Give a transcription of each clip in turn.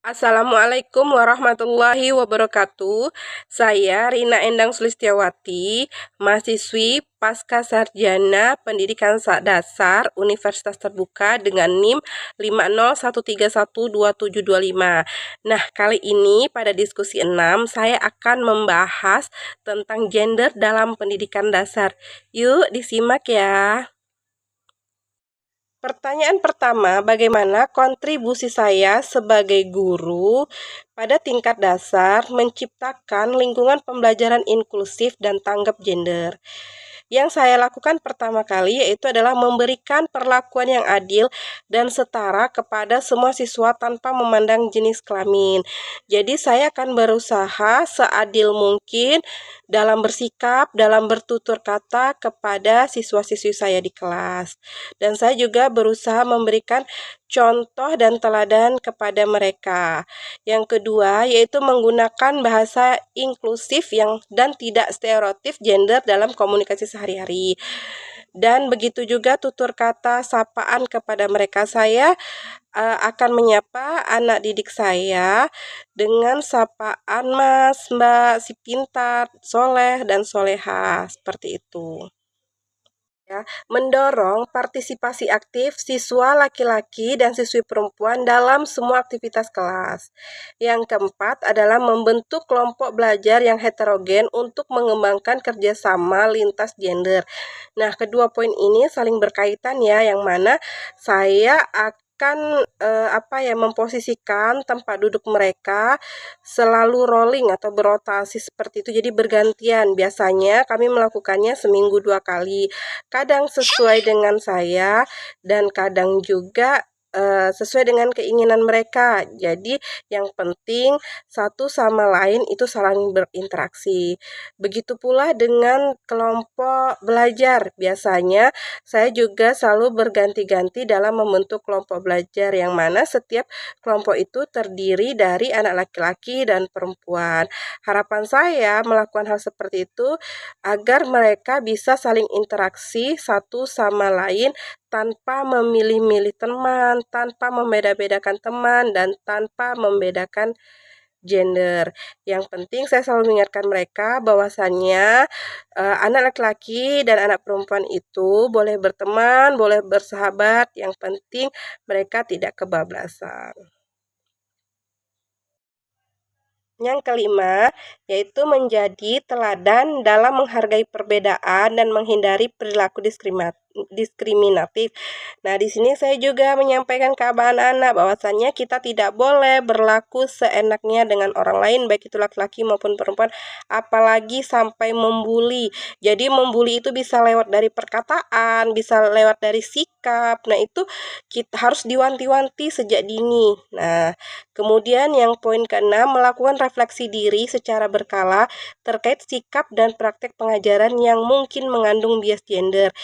Assalamualaikum warahmatullahi wabarakatuh. Saya Rina Endang Sulistiawati, mahasiswi Pasca Sarjana Pendidikan Dasar Universitas Terbuka dengan NIM 501312725. Nah, kali ini pada diskusi 6 saya akan membahas tentang gender dalam pendidikan dasar. Yuk disimak ya. Pertanyaan pertama, bagaimana kontribusi saya sebagai guru pada tingkat dasar menciptakan lingkungan pembelajaran inklusif dan tanggap gender? Yang saya lakukan pertama kali yaitu adalah memberikan perlakuan yang adil dan setara kepada semua siswa tanpa memandang jenis kelamin. Jadi saya akan berusaha seadil mungkin dalam bersikap, dalam bertutur kata kepada siswa-siswi saya di kelas. Dan saya juga berusaha memberikan contoh dan teladan kepada mereka. Yang kedua, yaitu menggunakan bahasa inklusif dan tidak stereotip gender dalam komunikasi sehari-hari. Dan begitu juga tutur kata sapaan kepada mereka. Saya akan menyapa anak didik saya dengan sapaan Mas, Mbak, si pintar, soleh, dan soleha. Seperti itu. Ya, mendorong partisipasi aktif siswa laki-laki dan siswi perempuan dalam semua aktivitas kelas. Yang keempat adalah membentuk kelompok belajar yang heterogen untuk mengembangkan kerjasama lintas gender. Nah, kedua poin ini saling berkaitan ya, yang mana saya akan memposisikan tempat duduk mereka selalu rolling atau berotasi seperti itu, jadi bergantian. Biasanya kami melakukannya seminggu 2 kali, kadang sesuai dengan saya dan kadang juga sesuai dengan keinginan mereka. Jadi yang penting satu sama lain itu saling berinteraksi. Begitu pula dengan kelompok belajar. Biasanya saya juga selalu berganti-ganti dalam membentuk kelompok belajar, yang mana setiap kelompok itu terdiri dari anak laki-laki dan perempuan. Harapan saya melakukan hal seperti itu agar mereka bisa saling interaksi satu sama lain tanpa memilih-milih teman, tanpa membeda-bedakan teman, dan tanpa membedakan gender. Yang penting saya selalu mengingatkan mereka bahwasannya anak laki-laki dan anak perempuan itu boleh berteman, boleh bersahabat, yang penting mereka tidak kebablasan. Yang kelima, yaitu menjadi teladan dalam menghargai perbedaan dan menghindari perilaku diskriminatif. Nah, di sini saya juga menyampaikan ke anak-anak bahwasannya kita tidak boleh berlaku seenaknya dengan orang lain, baik itu laki-laki maupun perempuan, apalagi sampai membuli. Jadi membuli itu bisa lewat dari perkataan, bisa lewat dari sikap. Nah, itu kita harus diwanti-wanti sejak dini. Nah, kemudian yang poin keenam, melakukan refleksi diri secara berkala terkait sikap dan praktek pengajaran yang mungkin mengandung bias gender.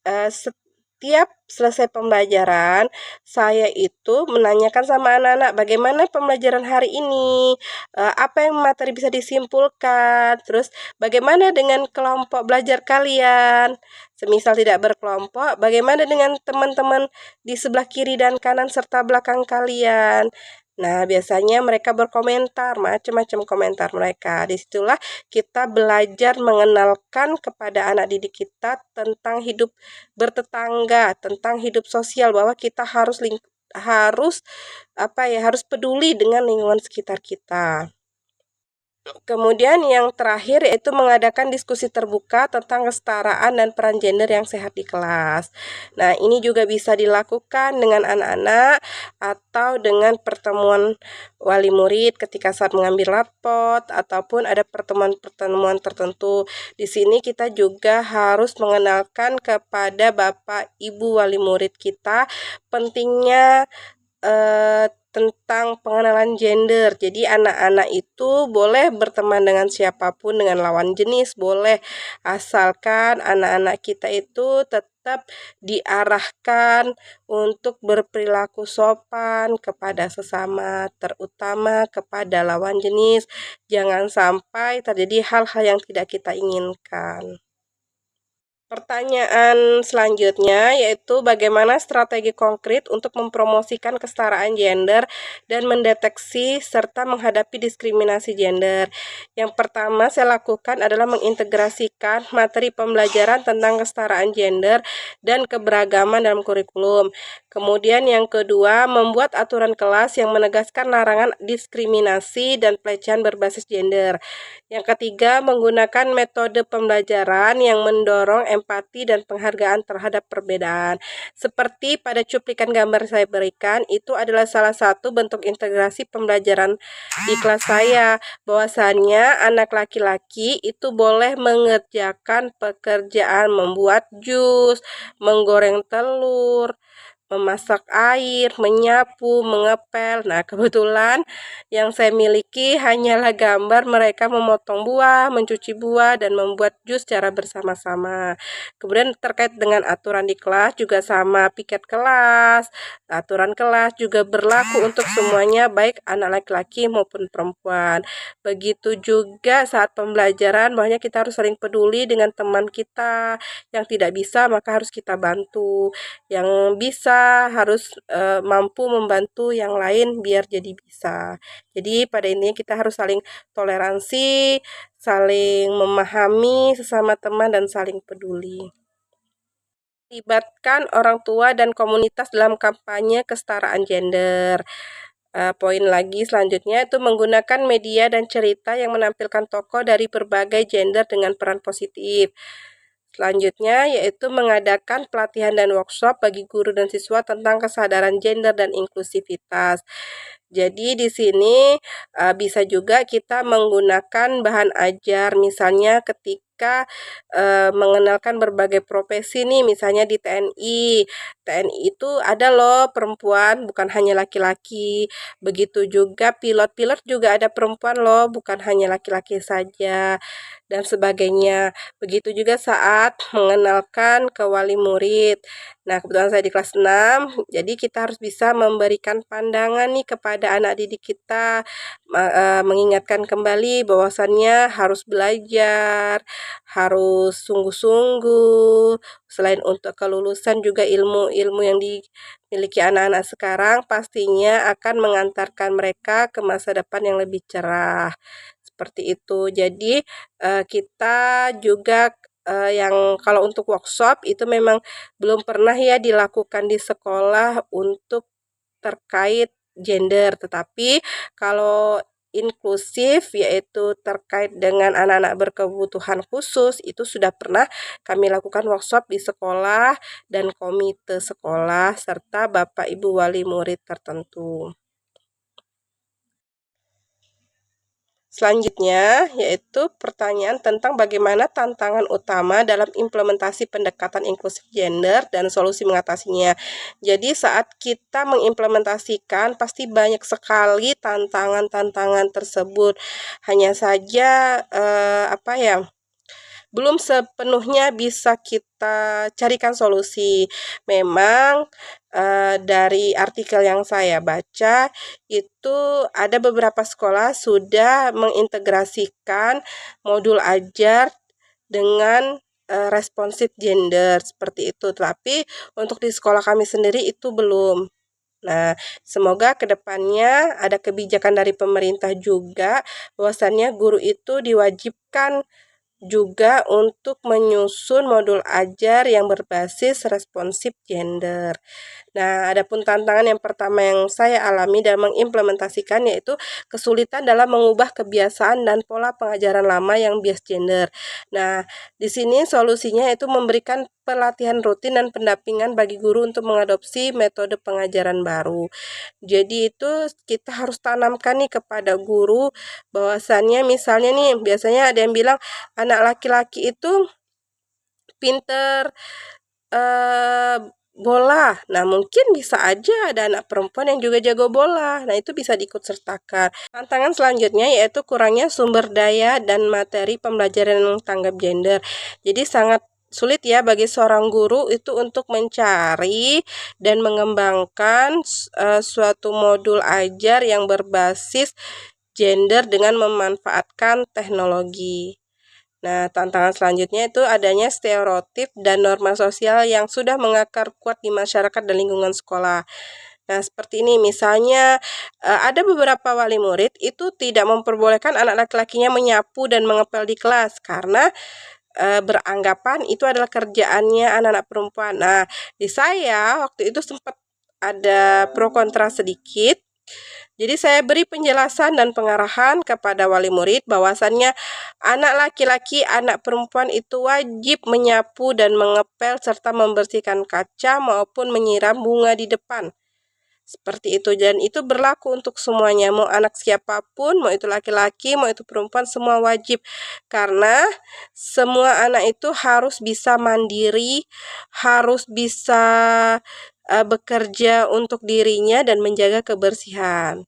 Setiap selesai pembelajaran, saya itu menanyakan sama anak-anak bagaimana pembelajaran hari ini, apa yang materi bisa disimpulkan, terus bagaimana dengan kelompok belajar kalian. Semisal tidak berkelompok, bagaimana dengan teman-teman di sebelah kiri dan kanan serta belakang kalian. Nah, biasanya mereka berkomentar, macam-macam komentar mereka. Disitulah kita belajar mengenalkan kepada anak didik kita tentang hidup bertetangga, tentang hidup sosial, bahwa kita harus peduli dengan lingkungan sekitar kita. Kemudian yang terakhir yaitu mengadakan diskusi terbuka tentang kesetaraan dan peran gender yang sehat di kelas. Nah, ini juga bisa dilakukan dengan anak-anak atau dengan pertemuan wali murid ketika saat mengambil rapot ataupun ada pertemuan-pertemuan tertentu. Di sini kita juga harus mengenalkan kepada Bapak Ibu wali murid kita pentingnya tentang pengenalan gender. Jadi anak-anak itu boleh berteman dengan siapapun, dengan lawan jenis boleh, asalkan anak-anak kita itu tetap diarahkan untuk berperilaku sopan kepada sesama, terutama kepada lawan jenis. Jangan sampai terjadi hal-hal yang tidak kita inginkan. Pertanyaan selanjutnya yaitu bagaimana strategi konkret untuk mempromosikan kesetaraan gender dan mendeteksi serta menghadapi diskriminasi gender. Yang pertama saya lakukan adalah mengintegrasikan materi pembelajaran tentang kesetaraan gender dan keberagaman dalam kurikulum. Kemudian yang kedua, membuat aturan kelas yang menegaskan larangan diskriminasi dan pelecehan berbasis gender. Yang ketiga, menggunakan metode pembelajaran yang mendorong empati dan penghargaan terhadap perbedaan. Seperti pada cuplikan gambar saya berikan, itu adalah salah satu bentuk integrasi pembelajaran di kelas saya. Bahwasannya anak laki-laki itu boleh mengerjakan pekerjaan membuat jus, menggoreng telur, memasak air, menyapu, mengepel. Nah, kebetulan yang saya miliki hanyalah gambar mereka memotong buah, mencuci buah, dan membuat jus secara bersama-sama. Kemudian terkait dengan aturan di kelas juga sama, piket kelas, aturan kelas juga berlaku untuk semuanya, baik anak laki-laki maupun perempuan. Begitu juga saat pembelajaran, bahwa kita harus saling peduli dengan teman kita. Yang tidak bisa, maka harus kita bantu. Yang bisa harus mampu membantu yang lain biar jadi bisa. Jadi pada intinya kita harus saling toleransi, saling memahami sesama teman, dan saling peduli. Libatkan orang tua dan komunitas dalam kampanye kesetaraan gender. Poin lagi selanjutnya itu menggunakan media dan cerita yang menampilkan tokoh dari berbagai gender dengan peran positif. Selanjutnya yaitu mengadakan pelatihan dan workshop bagi guru dan siswa tentang kesadaran gender dan inklusivitas. Jadi di sini bisa juga kita menggunakan bahan ajar, misalnya ketika mengenalkan berbagai profesi nih, misalnya di TNI. TNI itu ada loh perempuan, bukan hanya laki-laki. Begitu juga pilot-pilot juga ada perempuan loh, bukan hanya laki-laki saja, dan sebagainya. Begitu juga saat mengenalkan ke wali murid. Nah, kebetulan saya di kelas 6, jadi kita harus bisa memberikan pandangan nih kepada anak didik kita, mengingatkan kembali bahwasannya harus belajar, harus sungguh-sungguh. Selain untuk kelulusan, juga ilmu-ilmu yang dimiliki anak-anak sekarang pastinya akan mengantarkan mereka ke masa depan yang lebih cerah. Seperti itu. Jadi kita juga yang kalau untuk workshop itu memang belum pernah ya dilakukan di sekolah untuk terkait gender, tetapi kalau inklusif yaitu terkait dengan anak-anak berkebutuhan khusus itu sudah pernah kami lakukan workshop di sekolah dan komite sekolah serta Bapak Ibu wali murid tertentu. Selanjutnya, yaitu pertanyaan tentang bagaimana tantangan utama dalam implementasi pendekatan inklusif gender dan solusi mengatasinya. Jadi saat kita mengimplementasikan, pasti banyak sekali tantangan-tantangan tersebut. Hanya saja, belum sepenuhnya bisa kita carikan solusi. Memang dari artikel yang saya baca itu ada beberapa sekolah sudah mengintegrasikan modul ajar dengan responsif gender seperti itu. Tapi untuk di sekolah kami sendiri itu belum. Nah, semoga kedepannya ada kebijakan dari pemerintah juga bahwasannya guru itu diwajibkan juga untuk menyusun modul ajar yang berbasis responsif gender. Nah, adapun tantangan yang pertama yang saya alami dalam mengimplementasikan yaitu kesulitan dalam mengubah kebiasaan dan pola pengajaran lama yang bias gender. Nah, di sini solusinya yaitu memberikan pelatihan rutin dan pendampingan bagi guru untuk mengadopsi metode pengajaran baru. Jadi itu kita harus tanamkan nih kepada guru bahwasannya misalnya nih biasanya ada yang bilang anak laki-laki itu pinter bola. Nah, mungkin bisa aja ada anak perempuan yang juga jago bola. Nah, itu bisa diikut sertakan. Tantangan selanjutnya yaitu kurangnya sumber daya dan materi pembelajaran yang tanggap gender. Jadi sangat sulit ya bagi seorang guru itu untuk mencari dan mengembangkan suatu modul ajar yang berbasis gender dengan memanfaatkan teknologi. Nah, tantangan selanjutnya itu adanya stereotip dan norma sosial yang sudah mengakar kuat di masyarakat dan lingkungan sekolah. Nah, seperti ini misalnya, ada beberapa wali murid itu tidak memperbolehkan anak laki-lakinya menyapu dan mengepel di kelas karena, beranggapan itu adalah kerjaannya anak-anak perempuan. Nah, di saya waktu itu sempat ada pro kontra sedikit. Jadi saya beri penjelasan dan pengarahan kepada wali murid bahwasannya anak laki-laki, anak perempuan itu wajib menyapu dan mengepel serta membersihkan kaca maupun menyiram bunga di depan. Seperti itu, dan itu berlaku untuk semuanya, mau anak siapapun, mau itu laki-laki, mau itu perempuan, semua wajib. Karena semua anak itu harus bisa mandiri, harus bisa bekerja untuk dirinya dan menjaga kebersihan.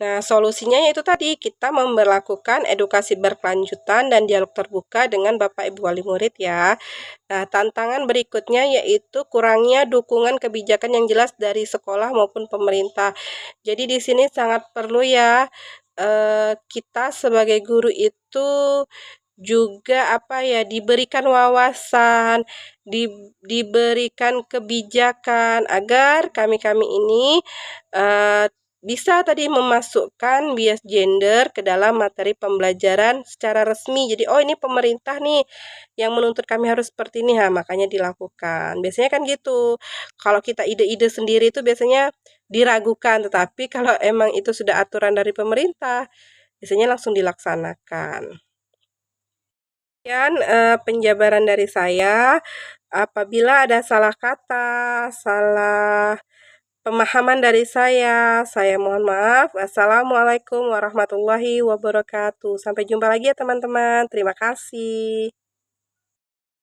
Nah, solusinya yaitu tadi kita memberlakukan edukasi berkelanjutan dan dialog terbuka dengan Bapak Ibu wali murid ya. Nah, tantangan berikutnya yaitu kurangnya dukungan kebijakan yang jelas dari sekolah maupun pemerintah. Jadi di sini sangat perlu ya kita sebagai guru itu juga apa ya diberikan wawasan, diberikan kebijakan agar kami-kami ini bisa tadi memasukkan bias gender ke dalam materi pembelajaran secara resmi. Jadi, oh ini pemerintah nih yang menuntut kami harus seperti ini, makanya dilakukan. Biasanya kan gitu. Kalau kita ide-ide sendiri itu biasanya diragukan, tetapi kalau emang itu sudah aturan dari pemerintah, biasanya langsung dilaksanakan. Sekian penjabaran dari saya. Apabila ada salah kata, salah pemahaman dari saya mohon maaf. Assalamualaikum warahmatullahi wabarakatuh. Sampai jumpa lagi ya teman-teman. Terima kasih.